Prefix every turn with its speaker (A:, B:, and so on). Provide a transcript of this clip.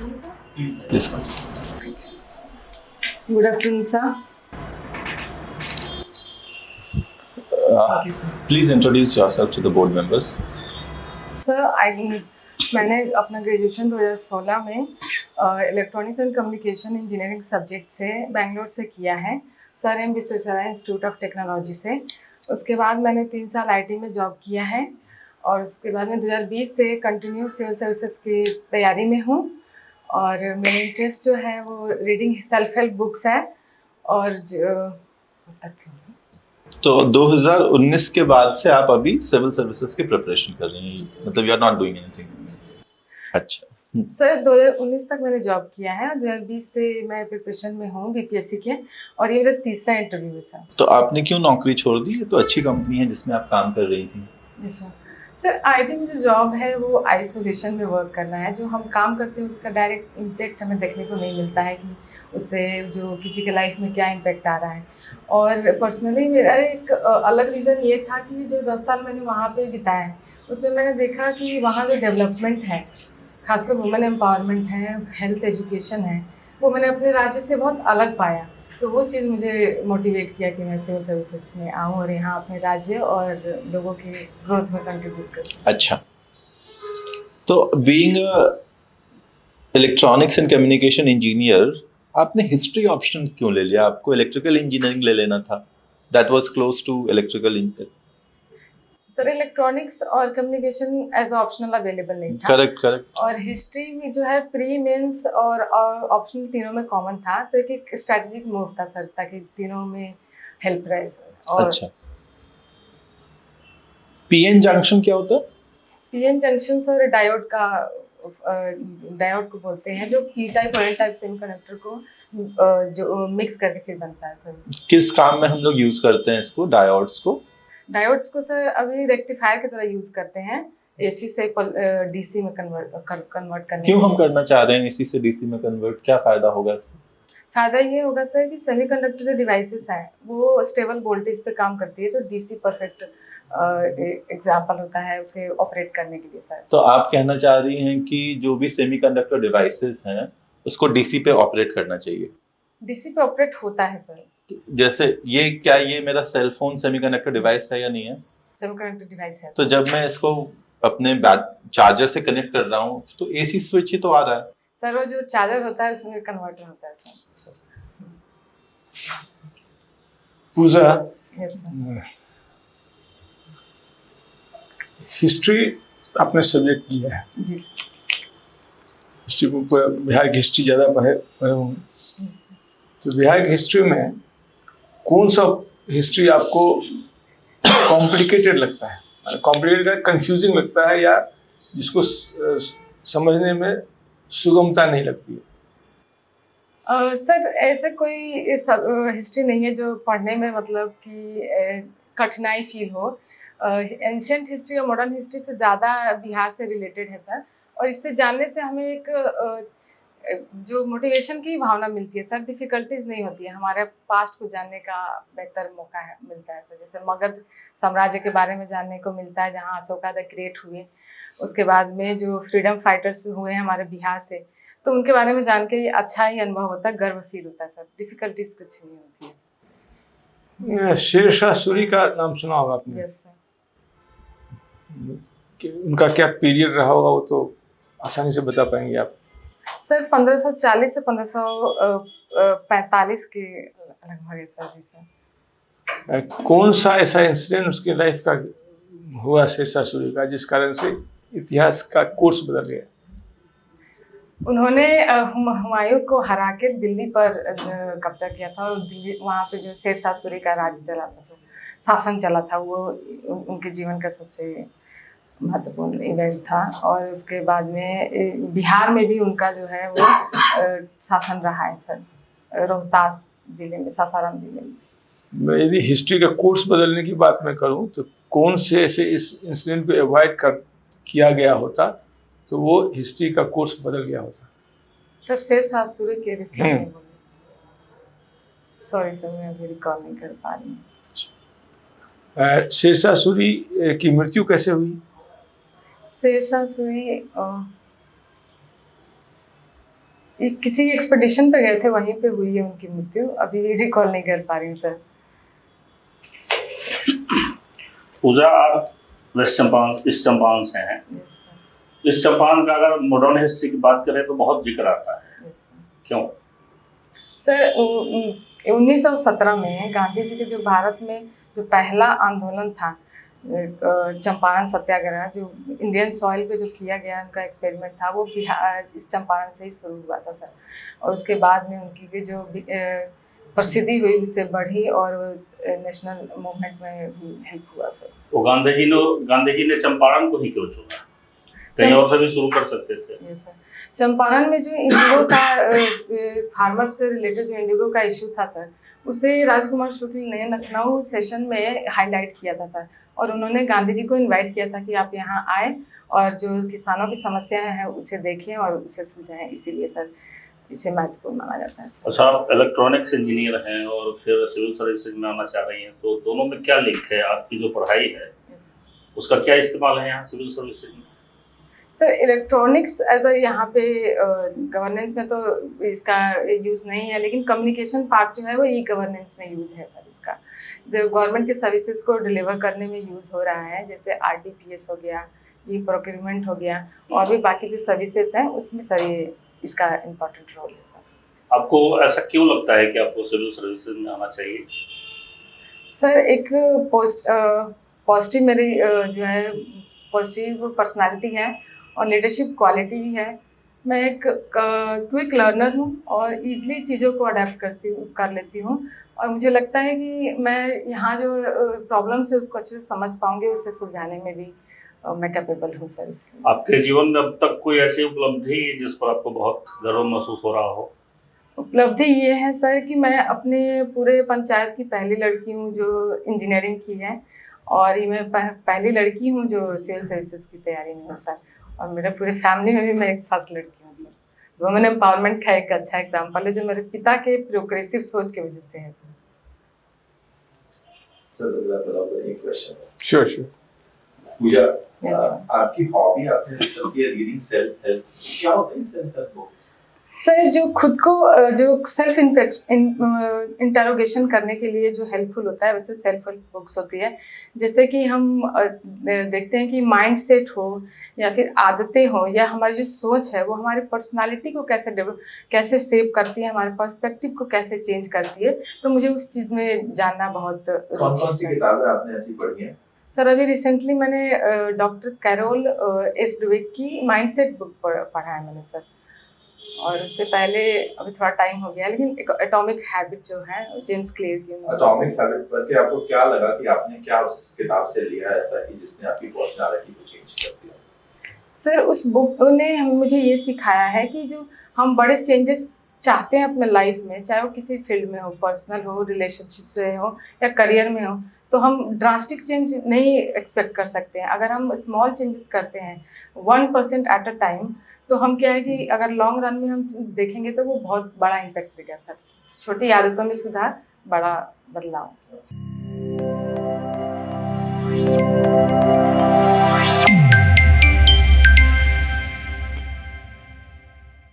A: Please continue.
B: Good afternoon, sir. Thank you, sir.
A: Please introduce yourself to the board members.
B: Sir मैंने अपना graduation 2016 में electronics and communication engineering subject से बेंगलोर से किया है, sir M Visvesvaraya Institute of Technology से। उसके बाद मैंने 3 साल आईटी में जॉब किया है और उसके बाद में 2020 से कंटिन्यू सिविल सर्विसेज की तैयारी में हूँ। और मेरा इंटरेस्ट जो है वो रीडिंग सेल्फ हेल्प बुक्स है। और
A: तो 2019 के बाद से आप अभी सिविल सर्विसेज की प्रिपरेशन कर रही हैं, मतलब you are not doing anything. अच्छा
B: सर 2019 तक मैंने जॉब किया है और 2020 से मैं प्रिपरेशन में हूँ बीपीएससी के, और ये मेरा तीसरा इंटरव्यू है सर।
A: तो आपने क्यों नौकरी छोड़ दी? ये तो अच्छी कंपनी है जिसमें आप काम कर रही थी।
B: जी सर आईटी में जो जॉब है वो आइसोलेशन में वर्क करना है। जो हम काम करते हैं उसका डायरेक्ट इम्पेक्ट हमें देखने को नहीं मिलता है कि उससे जो किसी के लाइफ में क्या इम्पेक्ट आ रहा है। और पर्सनली मेरा एक अलग रीज़न ये था कि जो 10 साल मैंने वहाँ पे बिताया है उसमें मैंने देखा कि वहाँ जो डेवलपमेंट है, खासकर वुमेन एम्पावरमेंट है, हेल्थ एजुकेशन है, वो मैंने अपने राज्य से बहुत अलग पाया। तो वो चीज़ मुझे मोटिवेट किया कि मैं सिविल सर्विसेज में आऊँ और यहाँ अपने राज्य और लोगों के ग्रोथ में कंट्रीब्यूट करूँ।
A: अच्छा, तो being electronics and communication engineer, आपने हिस्ट्री ऑप्शन क्यों ले लिया? आपको इलेक्ट्रिकल इंजीनियरिंग ले लेना था, that was close to electrical engineering.
B: Sir electronics और कम्युनिकेशन एज ऑप्शनल अवेलेबल नहीं था।
A: करेक्ट।
B: और हिस्ट्री में जो है प्री मेंस और ऑप्शनल तीनों में कॉमन था, तो एक स्ट्रेटेजिक मूव था सर, ताकि तीनों में हेल्प रहे सर। और
A: अच्छा, पीएन जंक्शन क्या होता है?
B: पीएन जंक्शन सर डायोड को बोलते हैं, जो पी टाइप और एन टाइप सेमीकंडक्टर को जो मिक्स करके फिर बनता है सर।
A: किस काम में हम लोग यूज करते हैं इसको, डायोड्स को?
B: सर अभी रेक्टिफायर की तरह यूज करते हैं, एसी से डीसी में कन्वर्ट करने।
A: क्यों हम करना चाह रहे हैं एसी से डीसी में कन्वर्ट? क्या फायदा होगा इससे?
B: फायदा ये होगा सर कि सेमीकंडक्टर जो डिवाइसेस हैं वो स्टेबल वोल्टेज पे काम करती है, तो डीसी परफेक्ट एग्जाम्पल होता है उसे ऑपरेट करने के लिए सर।
A: तो आप कहना चाह रही हैं कि जो भी सेमीकंडक्टर डिवाइसेस हैं उसको डीसी पे ऑपरेट करना चाहिए?
B: डीसी पे ऑपरेट होता है सर।
A: जैसे ये मेरा सेल फोन सेमीकंडक्टर डिवाइस है या नहीं है?
B: सेमीकंडक्टर डिवाइस है
A: तो जब मैं इसको अपने चार्जर से कनेक्ट कर रहा हूँ तो एसी स्विच ही तो आ रहा है
B: सर। वो जो चार्जर होता है उसमें कन्वर्टर होता है सर।
C: पूजा,
B: यस सर।
C: हिस्ट्री आपने सब्जेक्ट लिया है।
B: जी सर।
C: हिस्ट्री बिहार की हिस्ट्री ज़्यादा पढ़े होंगे, तो बिहार की हिस्ट्री में कौन सा हिस्ट्री आपको कॉम्प्लिकेटेड लगता है? कॉम्प्लिकेटेड, कंफ्यूजिंग लगता है, या जिसको समझने में सुगमता नहीं लगती है?
B: सर ऐसे कोई हिस्ट्री नहीं है जो पढ़ने में मतलब कि कठिनाई फील हो। एंशिएंट हिस्ट्री और मॉडर्न हिस्ट्री से ज़्यादा बिहार से रिलेटेड है सर, और इससे जानने से हमें एक जो मोटिवेशन की भावना मिलती है सर। डिफिकल्टीज नहीं होती है, हमारे पास्ट को जानने का बेहतर मौका है मिलता है सर। जैसे मगध साम्राज्य के बारे में जानने को मिलता है, जहाँ अशोका द ग्रेट हुए। उसके बाद में जो फ्रीडम फाइटर्स हुए हैं हमारे बिहार से, तो उनके बारे में जान के अच्छा ही अनुभव होता है, गर्व फील होता है सर। डिफिकल्टीज कुछ नहीं होती है।
C: शेरशाह सूरी का नाम सुना होगा आपने?
B: Yes sir.
C: उनका क्या पीरियड रहा होगा वो तो आसानी से बता पाएंगे आप?
B: सर 1540 से 1545 के लगभग है सर। जी सर।
C: कौन सा ऐसा इंसिडेंट उसकी लाइफ का हुआ शेरशाह सूरी का जिस कारण से इतिहास का कोर्स बदल गया?
B: उन्होंने हुमायूं को हरा के दिल्ली पर कब्जा किया था, और दिल्ली वहाँ पे जो शेरशाह सूरी का राज चला था सर, शासन चला था, वो उनके जीवन का सबसे महत्वपूर्ण इवेंट था। और उसके बाद में बिहार में भी उनका जो है वो शासन रहा है सर, रोहतास जिले में, सासाराम जिले में।
C: यदि हिस्ट्री का कोर्स बदलने की बात मैं करूं तो कौन से ऐसे इस इंसिडेंट को अवॉइड किया गया होता तो वो हिस्ट्री का कोर्स बदल गया होता?
B: सर शेरशाह सूरी के रिस्पेक्ट में बोलिए। सॉरी सर, मैं अभी रिकॉल नहीं कर पा रही हूँ।
C: शेरशाह सूरी की मृत्यु कैसे हुई?
B: शेरशाह सूरी किसी एक्सपेडिशन पे गए थे, वहीं पे हुई है उनकी मृत्यु। अभी रिकॉल नहीं कर पा रही हूँ सर।
D: पूजा, आप वेस्ट चंपारण, ईस्ट चंपारण से हैं।
B: Yes sir.
D: इस चंपारण का अगर मॉडर्न हिस्ट्री की बात करें तो बहुत जिक्र आता है,
B: यस सर।
D: क्यों?
B: सर 1917 में गांधी जी के जो भारत में जो पहला आंदोलन था, चंपारण सत्याग्रह, जो इंडियन सॉइल पे जो किया गया उनका एक्सपेरिमेंट था, वो बिहार इस चंपारण से ही शुरू हुआ था सर। और उसके बाद में उनकी भी जो प्रसिद्धि हुई उससे बढ़ी और नेशनल मूवमेंट में भी हेल्प हुआ सर।
D: तो गांधी जी ने चंपारण को ही क्यों चुना? कहीं और से भी शुरू कर सकते थे।
B: Yes sir. चंपारण में जो इंडिगो का फार्मर से रिलेटेड जो इंडिगो का इशू था सर, उसे राजकुमार शुक्ल ने लखनऊ सेशन में हाईलाइट किया था सर। और उन्होंने गांधी जी को इनवाइट किया था कि आप यहाँ आए और जो किसानों की समस्या है उसे देखें और उसे सुलझाएं। इसीलिए सर इसे महत्वपूर्ण माना जाता है सर।
D: अच्छा, आप इलेक्ट्रॉनिक्स इंजीनियर हैं और फिर सिविल सर्विसेज में आना चाह रही हैं, तो दोनों में क्या लिंक है? आपकी जो पढ़ाई है उसका क्या इस्तेमाल है यहाँ सिविल सर्विसेज में?
B: सर इलेक्ट्रॉनिक्स एज अ यहाँ पे गवर्नेंस में तो इसका यूज़ नहीं है, लेकिन कम्युनिकेशन पार्ट जो है वो ई गवर्नेंस में यूज़ है सर। इसका जो गवर्नमेंट के सर्विसेज को डिलीवर करने में यूज़ हो रहा है, जैसे RTPS हो गया, ई प्रोक्योरमेंट हो गया, और भी बाकी जो सर्विसेज हैं उसमें सर ये इसका इम्पोर्टेंट रोल है सर।
D: आपको ऐसा क्यों लगता है कि आपको सिविल सर्विसेज में आना चाहिए?
B: सर एक पॉजिटिव मेरी जो है पॉजिटिव पर्सनालिटी है और लीडरशिप क्वालिटी भी है। मैं एक क्विक लर्नर हूँ और इजीली चीज़ों को अडेप्ट कर लेती हूँ, और मुझे लगता है कि मैं यहाँ जो प्रॉब्लम्स है उसको अच्छे से समझ पाऊँगी, उसे सुलझाने में भी मैं कैपेबल हूँ सर। इसलिए
D: आपके जीवन में अब तक कोई ऐसी उपलब्धि जिस पर आपको बहुत गर्व महसूस हो रहा हो?
B: उपलब्धि ये है सर कि मैं अपने पूरे पंचायत की पहली लड़की हूँ जो इंजीनियरिंग की है, और ये मैं पहली लड़की हूँ जो सिविल सर्विसेज की तैयारी में हूँ सर। और मेरे पूरे फैमिली में भी मैं एक फर्स्ट लड़की हूँ सर। वुमेन एम्पावरमेंट का एक अच्छा एग्जाम्पल है जो मेरे पिता के प्रोग्रेसिव सोच की वजह से है सर।
A: सर एक क्वेश्चन है।
C: श्योर।
A: पूजा,
B: Yes, sir.
A: आपकी हॉबी आपने मतलब ये रीडिंग सेल्फ हेल्प, क्या होता है सेल्फ हेल्प बुक्स?
B: सर जो खुद को जो सेल्फ इंटरोगेशन करने के लिए जो हेल्पफुल होता है, वैसे सेल्फ हेल्प बुक्स होती है। जैसे कि हम देखते हैं कि माइंड सेट हो या फिर आदतें हो या हमारी जो सोच है वो हमारी पर्सनालिटी को कैसे शेप करती है, हमारे पर्सपेक्टिव को कैसे चेंज करती है। तो मुझे उस चीज़ में जानना बहुत
A: कौन सी किताबें आपने ऐसी पढ़ी हैं?
B: सर अभी रिसेंटली मैंने डॉक्टर कैरोल एस डुवेक की माइंडसेट बुक पढ़ा है मैंने सर। और उससे पहले अभी थोड़ा टाइम हो गया, लेकिन एटॉमिक हैबिट जो है जेम्स क्लियर की।
A: एटॉमिक हैबिट पढ़ के आपको क्या लगा कि आपने क्या उस किताब से लिया ऐसा कि जिसने आपकी पर्सनालिटी को चेंज कर दिया?
B: सर उस बुक ने मुझे ये सिखाया है कि जो हम बड़े चेंजेस चाहते हैं अपने लाइफ में, चाहे वो किसी फील्ड में हो, पर्सनल हो, रिलेशनशिप से हो या करियर में हो, तो हम ड्रास्टिक चेंज नहीं एक्सपेक्ट कर सकते हैं। अगर हम स्मॉल चेंजेस करते हैं 1% एट अ टाइम, तो हम क्या है कि अगर लॉन्ग रन में हम देखेंगे तो वो बहुत बड़ा इम्पैक्ट देगा सर। छोटी आदतों में सुधार, बड़ा बदलाव।